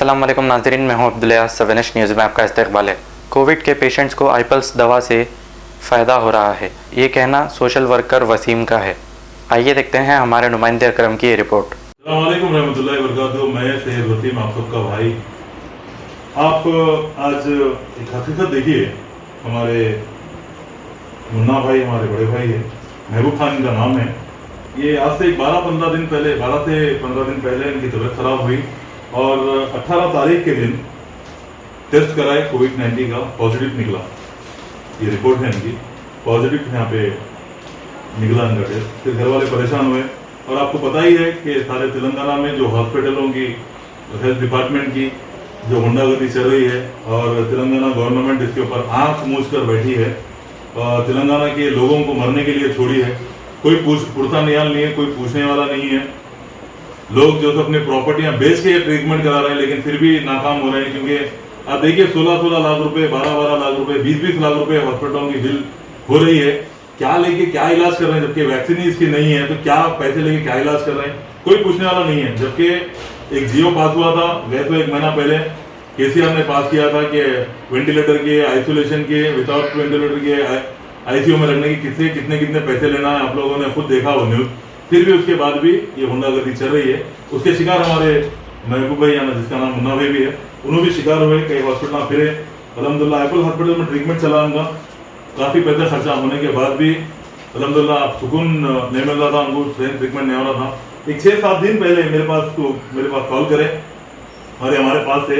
अस्सलाम वालेकुम नाज़रीन, मैं हूं अब्दुल्ला। 7 न्यूज़ में आपका इस्तकबाल है। कोविड के पेशेंट्स को आईपल्स दवा से फ़ायदा हो रहा है, ये कहना सोशल वर्कर वसीम का है। आइए देखते हैं हमारे नुमाइंदे अकरम की ये रिपोर्ट। अस्सलाम वालेकुम रहमतुल्लाहि व बरकातुहू। मैं सैयद वसीम, आप सबका भाई। आप आज एक हकीकत देखिए, हमारे मुन्ना भाई हमारे बड़े भाई है, महबूब खान इनका नाम है। ये आज से 12 से 15 दिन पहले इनकी तबीयत खराब हुई और 18 तारीख के दिन टेस्ट कराए, कोविड-19 का पॉजिटिव निकला। ये रिपोर्ट है इनकी, पॉजिटिव यहाँ पे निकला इनका टेस्ट। फिर घर वाले परेशान हुए और आपको पता ही है कि सारे तेलंगाना में जो हॉस्पिटलों की हेल्थ डिपार्टमेंट की जो गुंडागर्दी चल रही है और तेलंगाना गवर्नमेंट इसके ऊपर आंख मूंझ कर बैठी है और तेलंगाना के लोगों को मरने के लिए छोड़ी है। कोई पुरता नियाल नहीं है, कोई पूछने वाला नहीं है। लोग जो अपने प्रॉपर्टियां बेच के ट्रीटमेंट करा रहे हैं, लेकिन फिर भी नाकाम हो रहे हैं। क्योंकि आप देखिए 16 लाख रुपए, 12 लाख रुपए, 20 लाख रुपए हॉस्पिटलों की बिल हो रही है। क्या लेके क्या इलाज कर रहे हैं, जबकि वैक्सीन ही इसकी नहीं है, तो क्या पैसे लेके क्या इलाज कर रहे हैं, कोई पूछने वाला नहीं है। जबकि एक जियो पास हुआ था, वह तो 1 महीना पहले केसीआर ने पास किया था कि वेंटिलेटर के, आइसोलेशन के, विदाउट वेंटिलेटर के आईसीयू में रखने की कितने पैसे लेना है। आप लोगों ने खुद देखा वो न्यूज। फिर भी उसके बाद भी ये गुंडागर्दी चल रही है। उसके शिकार हमारे महबूब भाई आना, जिसका नाम मुन्ना भाई भी है, उन्होंने भी शिकार हुए। कई हॉस्पिटल फिरे, अल्हम्दुलिल्लाह एप्पल हॉस्पिटल में ट्रीटमेंट चला उनका, काफी पैसा खर्चा होने के बाद भी अल्हम्दुलिल्लाह सुकून नहीं मिल रहा था उनको, ट्रीटमेंट नहीं हो रहा था। एक 6-7 दिन पहले मेरे पास कॉल करे और हमारे पास से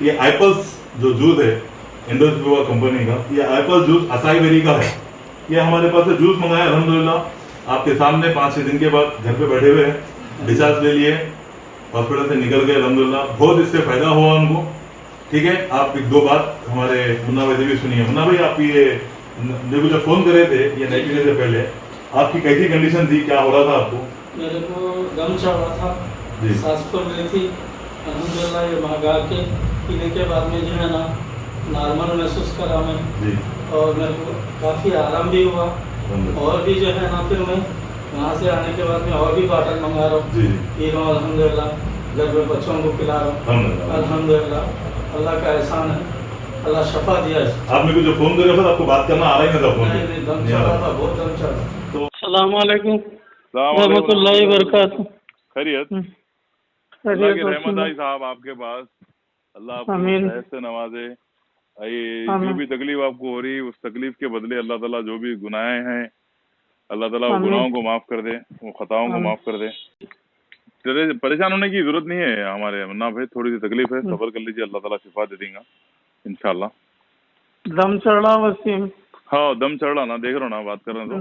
ये आईपल्स जो जूस है इंडोज कंपनी का, ये आईपल्स जूस असाई बेरी का है। ये हमारे पास से जूस मंगाया अल्हम्दुलिल्लाह आपके सामने। 5-6 दिन के बाद घर पे बैठे हुए हैं, डिस्चार्ज ले लिए, हॉस्पिटल से निकल गए अल्हम्दुलिल्लाह। बहुत इससे फायदा हुआ उनको। ठीक है, आप 1-2 बात हमारे मुन्ना भाई से भी सुनिए। मुन्ना भाई, आप ये देखो जब फोन करे थे ये नहीं पीने से पहले, आपकी कैसी कंडीशन थी, क्या हो रहा था आपको? मेरे को दम चढ़ रहा था, सांस फूल रही थी। अल्हम्दुलिल्लाह ये मंगा के पीने के बाद में जो है ना नॉर्मल महसूस करा मैं जी। और मेरे को काफ़ी आराम भी हुआ। और भी जो है ना फिर मैं वहाँ से आने के बाद में और भी बॉटल मंगा रहा हूँ, पी रहा हूँ अल्हम्दुलिल्लाह। घर में बच्चों को पिला रहा हूँ अल्हम्दुलिल्लाह। अल्लाह का एहसान है, अल्लाह शफा दिया है। आप मेरे को जो फोन कर रहे थे आपको बात करना आ रहा ही नहीं था, फोन नहीं, दम चढ़ रहा था, बहुत दम चढ़ रहा था। तो अस्सलाम वालेकुम रहमतुल्लाहि व बरकातुहू। खैरियत, अल्लाह की रहमत आई साहब आपके पास। अल्लाह आपको सेहत से नवाजे। ये जो भी तकलीफ आपको हो रही, उस तकलीफ के बदले अल्लाह ताला जो भी गुनाहें हैं, अल्लाह ताला वो गुनाहों को माफ कर दे, वो खताओं को माफ कर दे। तेरे परेशान होने की जरूरत नहीं है हमारे मुन्ना भाई, थोड़ी सी तकलीफ है, सब्र कर लीजिए, अल्लाह ताला शिफा दे देगा इंशाल्लाह। दम चढ़ा वसीम? हाँ, दम चढ़ रहा ना, देख रहा ना, बात कर रहे तो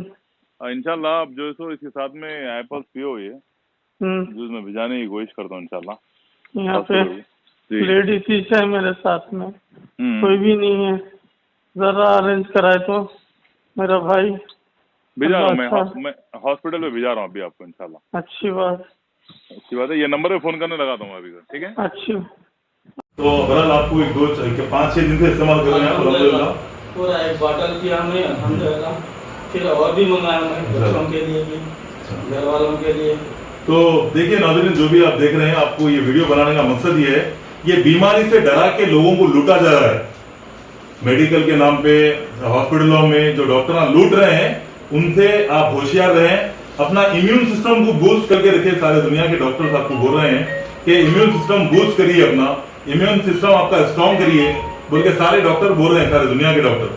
इंशाल्लाह। आप जो सो इसके साथ में एप्पल्स पियो, ये जूस में भिजाने की कोशिश करता हूँ इंशाल्लाह। यहाँ पे लेडीज है मेरे साथ में, कोई भी नहीं है, जरा अरेंज कराए तो मेरा भाई। भिजा रहा हूँ मैं हॉस्पिटल में भिजा रहा हूँ अभी आपको इंशाल्लाह। अच्छी बात है। ये नंबर पे फोन करने लगा दूंगा अभी, ठीक है? अच्छी। तो बहरहाल आपको 5-6 दिन से इस्तेमाल कर रहे हैं अल्हम्दुलिल्लाह। पूरा एक बॉटल किया हमने अल्हम्दुलिल्लाह। फिर और भी मंगाया हमने, बच्चों के लिए भी, घर वालों के लिए। तो देखिए नाज़रीन, जो भी आप देख रहे हैं, आपको ये वीडियो बनाने का मकसद ये है, ये बीमारी से डरा के लोगों को लूटा जा रहा है। मेडिकल के नाम पे हॉस्पिटलों में जो डॉक्टर लूट रहे हैं, उनसे आप होशियार रहें। अपना इम्यून सिस्टम को बूस्ट करके रखिए। सारे दुनिया के डॉक्टर्स आपको बोल रहे हैं कि इम्यून सिस्टम बूस्ट करिए, अपना इम्यून सिस्टम आपका स्ट्रॉन्ग करिए, बोल के सारे डॉक्टर बोल रहे हैं, सारे दुनिया के डॉक्टर।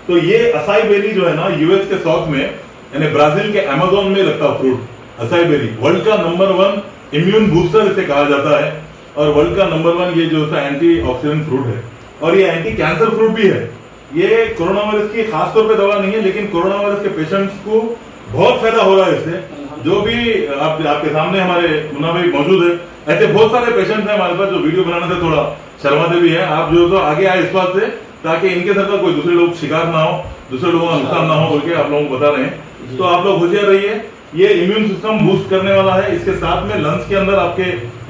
तो ये असाई बेरी जो है ना, यूएस के साउथ में यानी ब्राजील के अमेज़न में लगता फ्रूट असाई बेरी, वर्ल्ड का नंबर 1 इम्यून बूस्टर इसे कहा जाता है। और वर्ल्ड का नंबर 1 ये जो एंटी ऑक्सीडेंट फ्रूट है, और ये एंटी कैंसर फ्रूट भी है। ये कोरोना वायरस की खास तौर पे दवा नहीं है, लेकिन कोरोना वायरस के पेशेंट्स को बहुत फायदा हो रहा है इससे। जो भी आपके सामने हमारे मुन्ना भाई मौजूद है, ऐसे बहुत सारे पेशेंट्स हैं हमारे पास जो वीडियो बनाने से थोड़ा शर्माते भी हैं। आप जो तो आगे आए इस बात से, ताकि इनके साथ कोई दूसरे लोग शिकार ना हो, दूसरे लोगों का नुकसान ना हो, बोल के आप लोगों को बता रहे हैं। तो आप लोग होशियार रहिए, ये इम्यून सिस्टम बूस्ट करने वाला है। इसके साथ में लंग्स के अंदर आपके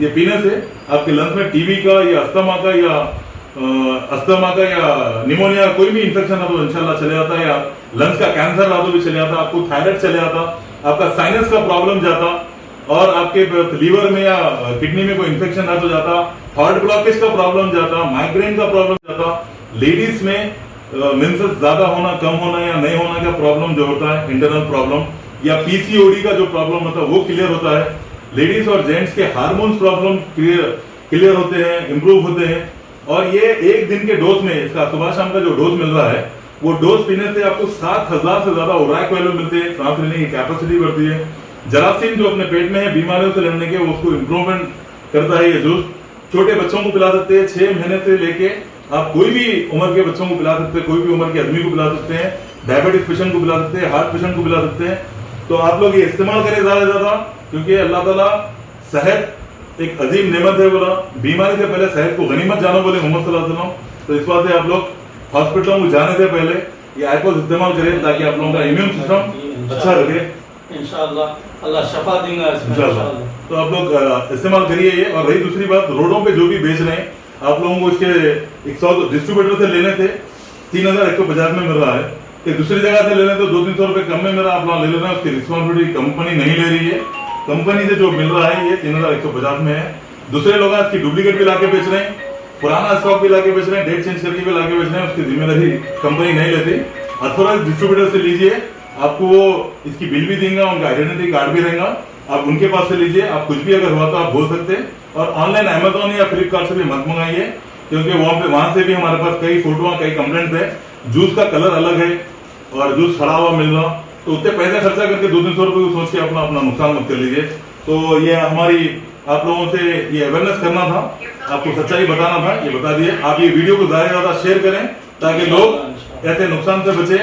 ये पीने से आपके लंग्स में टीबी का या अस्थमा का या निमोनिया कोई भी इन्फेक्शन है तो इंशाल्लाह चले जाता है, या लंग्स का कैंसर रहा तो भी चले जाता, आपको थायराइड चले जाता, आपका साइनस का प्रॉब्लम जाता, और आपके लीवर में या किडनी में कोई इन्फेक्शन ना तो जाता, हार्ट ब्लॉकेज का प्रॉब्लम जाता, माइग्रेन का प्रॉब्लम जाता, लेडीज में मेंसेस ज्यादा होना कम होना या नहीं होना का प्रॉब्लम जो होता है, इंटरनल प्रॉब्लम या पीसीओडी का जो प्रॉब्लम होता है वो क्लियर होता है। लेडीज और जेंट्स के हार्मोन्स प्रॉब्लम क्लियर होते हैं, इंप्रूव होते हैं। और ये एक दिन के डोज में, इसका सुबह शाम का जो डोज मिल रहा है वो डोज पीने से आपको 7,000 से ज्यादा ओरैक वैल्यू मिलते हैं, सांस लेने की कैपेसिटी बढ़ती है। जरासीम जो अपने पेट में है बीमारियों से लड़ने के, उसको इम्प्रूवमेंट करता है ये जूस। छोटे बच्चों को पिला सकते हैं, 6 महीने से लेके आप कोई भी उम्र के बच्चों को पिला सकते हैं, कोई भी उम्र के आदमी को पिला सकते हैं, डायबिटीज पेशेंट को पिला सकते हैं, हार्ट पेशेंट को पिला सकते हैं। तो आप लोग ये इस्तेमाल करें ज्यादा से ज्यादा, क्योंकि अल्लाह ताला सेहत एक अजीम नेमत है बोला, बीमारी से पहले सेहत को गनीमत जानो बोले मोहम्मद सल्लल्लाहु अलैहि वसल्लम। तो इस बात से आप लोग हॉस्पिटलों को जाने से पहले ये आईपॉस इस्तेमाल करें ताकि आप लोगों का इम्यून सिस्टम अच्छा रहे। इंशाअल्लाह अल्लाह शफा देगा इसमें इंशाअल्लाह। तो आप लोग इस्तेमाल करिए ये। और रही दूसरी बात, रोडों पे जो भी बेच रहे हैं, आप लोगों को इसके 100 डिस्ट्रीब्यूटर से लेने थे 3,150 में मिल रहा है, कि दूसरी जगह से ले लें तो 200-300 रुपए कम में मेरा आप वहाँ ले लेना, उसकी रिस्पॉन्सिबिलिटी कंपनी नहीं ले रही है। कंपनी से जो मिल रहा है ये 3,150 में है। दूसरे लोग इसकी डुप्लीकेट भी लाके बेच रहे हैं, पुराना स्टॉक भी लाके बेच रहे हैं, डेट चेंज करके भी लाके बेच रहे हैं, उसकी जिम्मेदारी कंपनी नहीं लेती। अथॉराइज्ड डिस्ट्रीब्यूटर से लीजिए, आपको वो इसकी बिल भी देंगे, उनका आइडेंटिटी कार्ड भी रहेगा, आप उनके पास से लीजिए। आप कुछ भी अगर हुआ तो आप बोल सकते हैं। और ऑनलाइन अमेजोन या फ्लिपकार्ट से भी मत मंगाइए, क्योंकि वहां से भी हमारे पास कई फोटो कई कंप्लेंट है, जूस का कलर अलग है और जूस खड़ा हुआ मिल रहा, तो उतने पैसे खर्चा करके 200-300 रुपए को सोच के अपना अपना नुकसान मत कर लीजिए। तो ये हमारी आप लोगों से ये अवेयरनेस करना था, आपको सच्चाई बताना था, ये बता दिए। आप ये वीडियो को ज्यादा से ज्यादा शेयर करें ताकि लोग ऐसे नुकसान से बचे,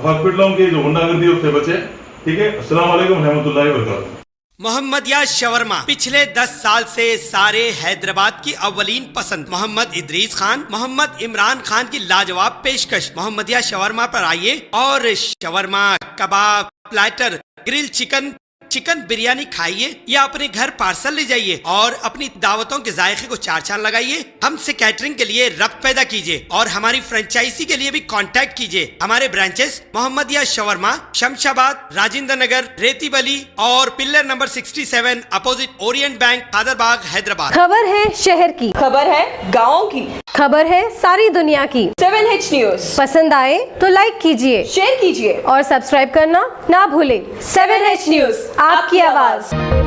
हॉस्पिटलों की जो गुंडागर्दी उससे बचे। ठीक है, अस्सलाम वालेकुम रहमतुल्लाहि व बरकातहू। मोहम्मदिया शवरमा पिछले 10 साल से सारे हैदराबाद की अव्वलीन पसंद। मोहम्मद इदरीस खान, मोहम्मद इमरान खान की लाजवाब पेशकश। मोहम्मदिया शवरमा पर आइए और shawarma, kebab, platter, grill chicken, chicken biryani खाइए या अपने घर पार्सल ले जाइए और अपनी दावतों के जायके को 4 चांद लगाइए। हमसे कैटरिंग के लिए रब्त पैदा कीजिए और हमारी फ्रेंचाइजी के लिए भी कांटेक्ट कीजिए। हमारे ब्रांचेस मोहम्मदिया शवरमा, शमशाबाद, राजेंद्र नगर, रेती बली और pillar number 67 opposite Orient bank, Kadarbagh, Hyderabad. खबर है शहर की, खबर है गाँव की, खबर है सारी दुनिया की। 7H न्यूज पसंद आए तो लाइक कीजिए, शेयर कीजिए और सब्सक्राइब करना ना भूले। 7H न्यूज, आपकी आवाज।